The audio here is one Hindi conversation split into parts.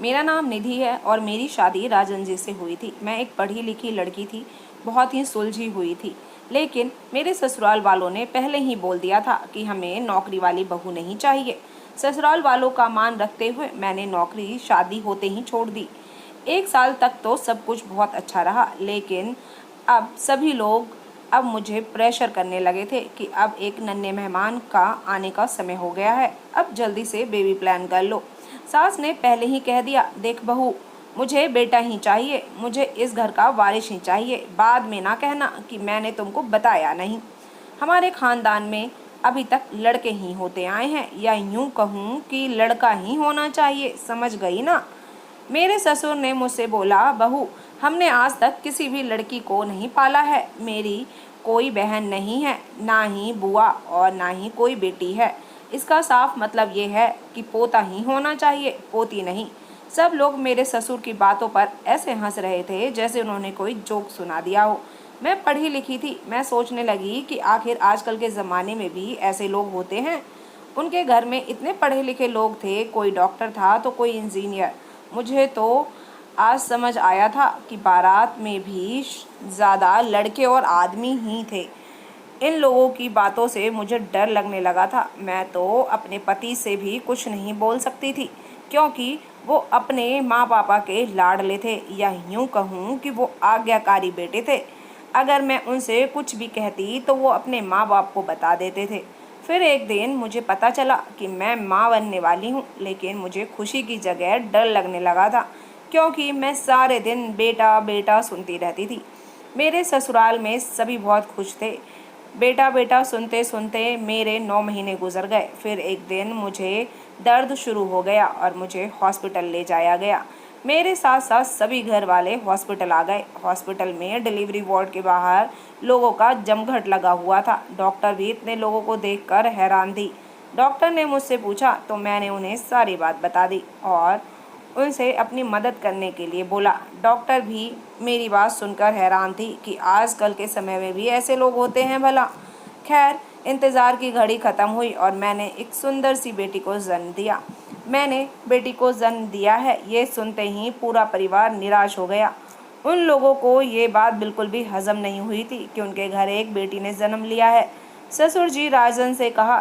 मेरा नाम निधि है और मेरी शादी राजन जी से हुई थी। मैं एक पढ़ी लिखी लड़की थी, बहुत ही सुलझी हुई थी। लेकिन मेरे ससुराल वालों ने पहले ही बोल दिया था कि हमें नौकरी वाली बहू नहीं चाहिए। ससुराल वालों का मान रखते हुए मैंने नौकरी शादी होते ही छोड़ दी। 1 साल तक तो सब कुछ बहुत अच्छा रहा, लेकिन अब सभी लोग अब मुझे प्रेशर करने लगे थे कि अब एक नन्हे मेहमान का आने का समय हो गया है, अब जल्दी से बेबी प्लान कर लो। सास ने पहले ही कह दिया, देख बहू, मुझे बेटा ही चाहिए, मुझे इस घर का वारिस ही चाहिए। बाद में ना कहना कि मैंने तुमको बताया नहीं। हमारे खानदान में अभी तक लड़के ही होते आए हैं, या यूं कहूँ कि लड़का ही होना चाहिए, समझ गई ना। मेरे ससुर ने मुझसे बोला, बहू, हमने आज तक किसी भी लड़की को नहीं पाला है। मेरी कोई बहन नहीं है, ना ही बुआ और ना ही कोई बेटी है। इसका साफ मतलब ये है कि पोता ही होना चाहिए, पोती नहीं। सब लोग मेरे ससुर की बातों पर ऐसे हंस रहे थे जैसे उन्होंने कोई जोक सुना दिया हो। मैं पढ़ी लिखी थी, मैं सोचने लगी कि आखिर आजकल के ज़माने में भी ऐसे लोग होते हैं। उनके घर में इतने पढ़े लिखे लोग थे, कोई डॉक्टर था तो कोई इंजीनियर। मुझे तो आज समझ आया था कि बारात में भी ज़्यादा लड़के और आदमी ही थे। इन लोगों की बातों से मुझे डर लगने लगा था। मैं तो अपने पति से भी कुछ नहीं बोल सकती थी, क्योंकि वो अपने माँ पापा के लाडले थे, या यूं कहूँ कि वो आज्ञाकारी बेटे थे। अगर मैं उनसे कुछ भी कहती तो वो अपने माँ बाप को बता देते थे। फिर एक दिन मुझे पता चला कि मैं माँ बनने वाली हूँ, लेकिन मुझे खुशी की जगह डर लगने लगा था, क्योंकि मैं सारे दिन बेटा बेटा सुनती रहती थी। मेरे ससुराल में सभी बहुत खुश थे। बेटा बेटा सुनते सुनते मेरे 9 महीने गुजर गए। फिर एक दिन मुझे दर्द शुरू हो गया और मुझे हॉस्पिटल ले जाया गया। मेरे साथ साथ सभी घर वाले हॉस्पिटल आ गए। हॉस्पिटल में डिलीवरी वार्ड के बाहर लोगों का जमघट लगा हुआ था। डॉक्टर भी इतने लोगों को देखकर हैरान थी। डॉक्टर ने मुझसे पूछा तो मैंने उन्हें सारी बात बता दी और उनसे अपनी मदद करने के लिए बोला। डॉक्टर भी मेरी बात सुनकर हैरान थी कि आजकल के समय में भी ऐसे लोग होते हैं भला। खैर, इंतज़ार की घड़ी ख़त्म हुई और मैंने एक सुंदर सी बेटी को जन्म दिया। मैंने बेटी को जन्म दिया है, ये सुनते ही पूरा परिवार निराश हो गया। उन लोगों को ये बात बिल्कुल भी हजम नहीं हुई थी कि उनके घर एक बेटी ने जन्म लिया है। ससुर जी राजन से कहा,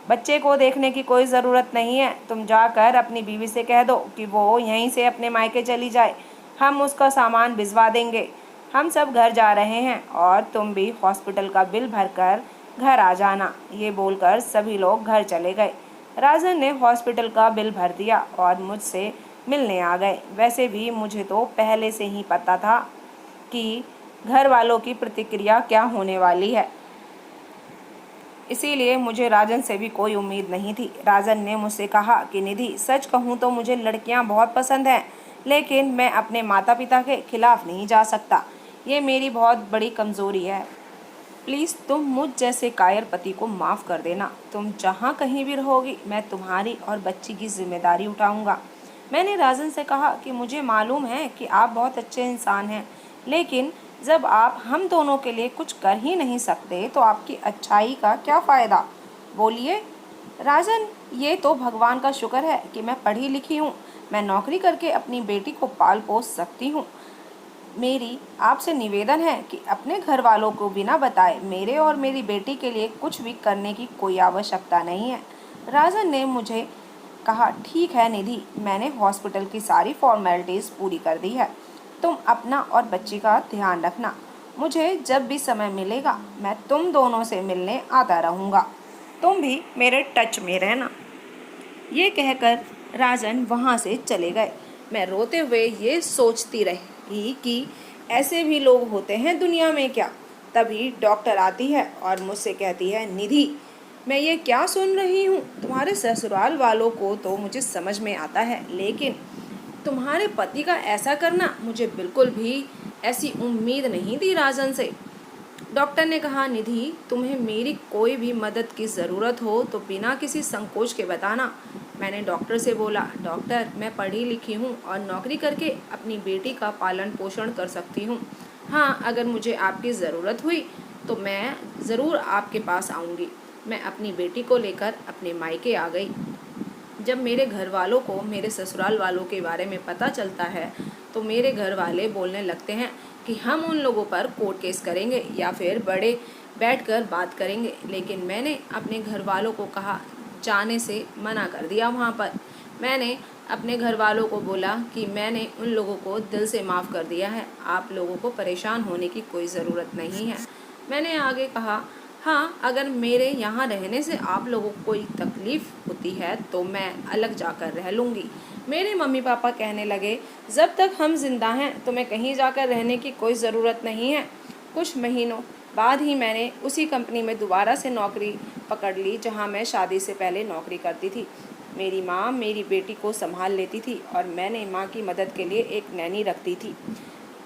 बच्चे को देखने की कोई ज़रूरत नहीं है, तुम जाकर अपनी बीवी से कह दो कि वो यहीं से अपने मायके चली जाए, हम उसका सामान भिजवा देंगे। हम सब घर जा रहे हैं और तुम भी हॉस्पिटल का बिल भरकर घर आ जाना। ये बोलकर सभी लोग घर चले गए। राजन ने हॉस्पिटल का बिल भर दिया और मुझसे मिलने आ गए। वैसे भी मुझे तो पहले से ही पता था कि घर वालों की प्रतिक्रिया क्या होने वाली है, इसीलिए मुझे राजन से भी कोई उम्मीद नहीं थी। राजन ने मुझसे कहा कि निधि, सच कहूँ तो मुझे लड़कियाँ बहुत पसंद हैं, लेकिन मैं अपने माता पिता के खिलाफ नहीं जा सकता। ये मेरी बहुत बड़ी कमज़ोरी है। प्लीज़ तुम मुझ जैसे कायर पति को माफ़ कर देना। तुम जहाँ कहीं भी रहोगी, मैं तुम्हारी और बच्ची की जिम्मेदारी उठाऊँगा। मैंने राजन से कहा कि मुझे मालूम है कि आप बहुत अच्छे इंसान हैं, लेकिन जब आप हम दोनों के लिए कुछ कर ही नहीं सकते तो आपकी अच्छाई का क्या फ़ायदा। बोलिए। राजन, ये तो भगवान का शुक्र है कि मैं पढ़ी लिखी हूँ, मैं नौकरी करके अपनी बेटी को पाल पोस सकती हूँ। मेरी आपसे निवेदन है कि अपने घर वालों को बिना बताए मेरे और मेरी बेटी के लिए कुछ भी करने की कोई आवश्यकता नहीं है। राजन ने मुझे कहा, ठीक है निधि, मैंने हॉस्पिटल की सारी फॉर्मेलिटीज़ पूरी कर दी है। तुम अपना और बच्ची का ध्यान रखना। मुझे जब भी समय मिलेगा मैं तुम दोनों से मिलने आता रहूँगा। तुम भी मेरे टच में रहना। ये कहकर राजन वहाँ से चले गए। मैं रोते हुए ये सोचती रही कि ऐसे भी लोग होते हैं दुनिया में क्या। तभी डॉक्टर आती है और मुझसे कहती है, निधि, मैं ये क्या सुन रही हूँ। तुम्हारे ससुराल वालों को तो मुझे समझ में आता है, लेकिन तुम्हारे पति का ऐसा करना, मुझे बिल्कुल भी ऐसी उम्मीद नहीं थी राजन से। डॉक्टर ने कहा, निधि, तुम्हें मेरी कोई भी मदद की ज़रूरत हो तो बिना किसी संकोच के बताना। मैंने डॉक्टर से बोला, डॉक्टर, मैं पढ़ी लिखी हूँ और नौकरी करके अपनी बेटी का पालन पोषण कर सकती हूँ। हाँ, अगर मुझे आपकी ज़रूरत हुई तो मैं ज़रूर आपके पास आऊँगी। मैं अपनी बेटी को लेकर अपने मायके आ गई। जब मेरे घर वालों को मेरे ससुराल वालों के बारे में पता चलता है तो मेरे घर वाले बोलने लगते हैं कि हम उन लोगों पर कोर्ट केस करेंगे या फिर बड़े बैठकर बात करेंगे। लेकिन मैंने अपने घर वालों को कहा, जाने से मना कर दिया। वहाँ पर मैंने अपने घर वालों को बोला कि मैंने उन लोगों को दिल से माफ़ कर दिया है, आप लोगों को परेशान होने की कोई ज़रूरत नहीं है। मैंने आगे कहा, हाँ, अगर मेरे यहाँ रहने से आप लोगों को कोई तकलीफ़ होती है तो मैं अलग जाकर रह लूँगी। मेरे मम्मी पापा कहने लगे, जब तक हम जिंदा हैं तुम्हें कहीं जाकर रहने की कोई ज़रूरत नहीं है। कुछ महीनों बाद ही मैंने उसी कंपनी में दोबारा से नौकरी पकड़ ली जहाँ मैं शादी से पहले नौकरी करती थी। मेरी माँ मेरी बेटी को संभाल लेती थी और मैंने माँ की मदद के लिए एक नैनी रखती थी।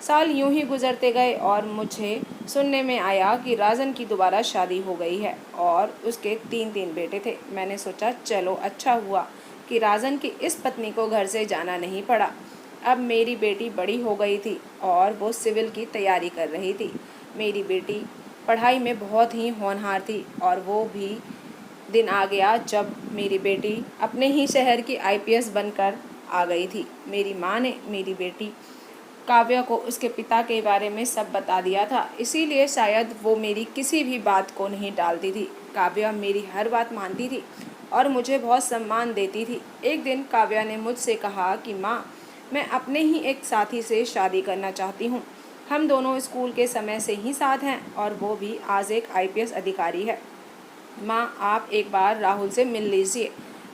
साल यूं ही गुजरते गए और मुझे सुनने में आया कि राजन की दोबारा शादी हो गई है और उसके 3 बेटे थे। मैंने सोचा चलो अच्छा हुआ कि राजन की इस पत्नी को घर से जाना नहीं पड़ा। अब मेरी बेटी बड़ी हो गई थी और वो सिविल की तैयारी कर रही थी। मेरी बेटी पढ़ाई में बहुत ही होनहार थी और वो भी दिन आ गया जब मेरी बेटी अपने ही शहर की आईपीएस बनकर आ गई थी। मेरी माँ ने मेरी बेटी काव्या को उसके पिता के बारे में सब बता दिया था, इसीलिए शायद वो मेरी किसी भी बात को नहीं टालती थी। काव्या मेरी हर बात मानती थी और मुझे बहुत सम्मान देती थी। एक दिन काव्या ने मुझसे कहा कि माँ, मैं अपने ही एक साथी से शादी करना चाहती हूँ। हम दोनों स्कूल के समय से ही साथ हैं और वो भी आज एक आईपीएस अधिकारी है। माँ, आप एक बार राहुल से मिल लीजिए।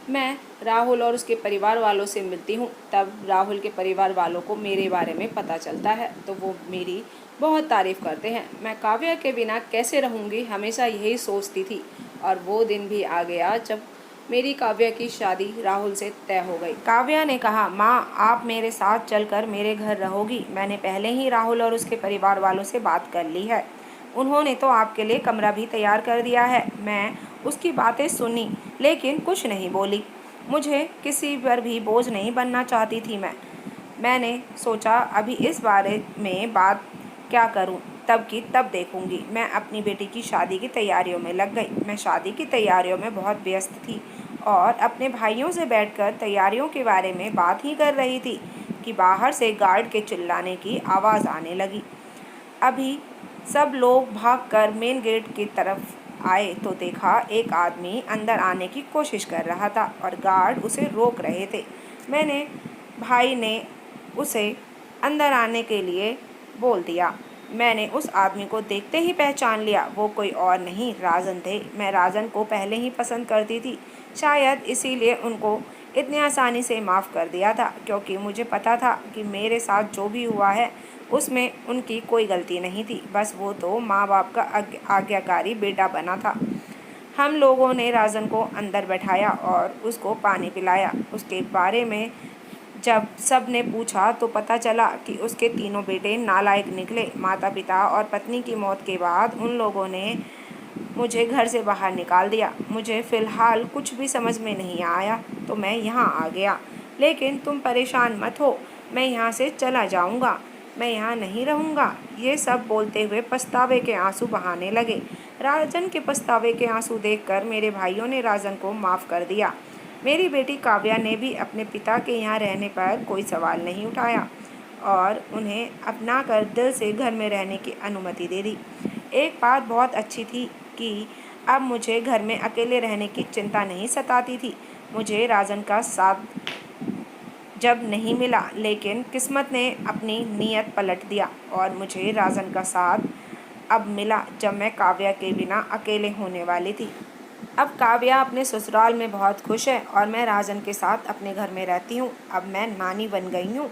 मैं राहुल और उसके परिवार वालों से मिलती हूँ। तब राहुल के परिवार वालों को मेरे बारे में पता चलता है तो वो मेरी बहुत तारीफ़ करते हैं। मैं काव्या के बिना कैसे रहूँगी, हमेशा यही सोचती थी। और वो दिन भी आ गया जब मेरी काव्या की शादी राहुल से तय हो गई। काव्या ने कहा, माँ, आप मेरे साथ चलकर मेरे घर रहोगी। मैंने पहले ही राहुल और उसके परिवार वालों से बात कर ली है। उन्होंने तो आपके लिए कमरा भी तैयार कर दिया है। मैं उसकी बातें सुनी लेकिन कुछ नहीं बोली। मुझे किसी पर भी बोझ नहीं बनना चाहती थी मैंने सोचा अभी इस बारे में बात क्या करूं, तब की तब देखूंगी। मैं अपनी बेटी की शादी की तैयारियों में लग गई। मैं शादी की तैयारियों में बहुत व्यस्त थी और अपने भाइयों से बैठकर तैयारियों के बारे में बात ही कर रही थी कि बाहर से गार्ड के चिल्लाने की आवाज़ आने लगी। अभी सब लोग भागकर मेन गेट की तरफ आए तो देखा एक आदमी अंदर आने की कोशिश कर रहा था और गार्ड उसे रोक रहे थे। मेरे भाई ने उसे अंदर आने के लिए बोल दिया। मैंने उस आदमी को देखते ही पहचान लिया। वो कोई और नहीं, राजन थे। मैं राजन को पहले ही पसंद करती थी, शायद इसीलिए उनको इतनी आसानी से माफ़ कर दिया था, क्योंकि मुझे पता था कि मेरे साथ जो भी हुआ है उसमें उनकी कोई गलती नहीं थी। बस वो तो माँ बाप का आज्ञाकारी बेटा बना था। हम लोगों ने राजन को अंदर बैठाया और उसको पानी पिलाया। उसके बारे में जब सब ने पूछा तो पता चला कि उसके 3 बेटे नालायक निकले। माता पिता और पत्नी की मौत के बाद उन लोगों ने मुझे घर से बाहर निकाल दिया। मुझे फ़िलहाल कुछ भी समझ में नहीं आया तो मैं यहाँ आ गया। लेकिन तुम परेशान मत हो, मैं यहाँ से चला जाऊँगा, मैं यहाँ नहीं रहूँगा। ये सब बोलते हुए पछतावे के आंसू बहाने लगे। राजन के पछतावे के आंसू देखकर मेरे भाइयों ने राजन को माफ़ कर दिया। मेरी बेटी काव्या ने भी अपने पिता के यहाँ रहने पर कोई सवाल नहीं उठाया और उन्हें अपना कर दिल से घर में रहने की अनुमति दे दी। एक बात बहुत अच्छी थी कि अब मुझे घर में अकेले रहने की चिंता नहीं सताती थी। मुझे राजन का साथ जब नहीं मिला, लेकिन किस्मत ने अपनी नीयत पलट दिया और मुझे राजन का साथ अब मिला जब मैं काव्या के बिना अकेले होने वाली थी। अब काव्या अपने ससुराल में बहुत खुश है और मैं राजन के साथ अपने घर में रहती हूँ। अब मैं नानी बन गई हूँ।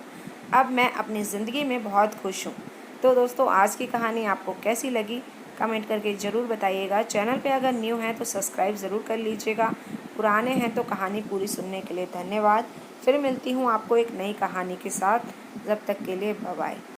अब मैं अपनी ज़िंदगी में बहुत खुश हूँ। तो दोस्तों, आज की कहानी आपको कैसी लगी कमेंट करके ज़रूर बताइएगा। चैनल पे अगर न्यू हैं तो सब्सक्राइब ज़रूर कर लीजिएगा। पुराने हैं तो कहानी पूरी सुनने के लिए धन्यवाद। फिर मिलती हूँ आपको एक नई कहानी के साथ। जब तक के लिए बाय बाय।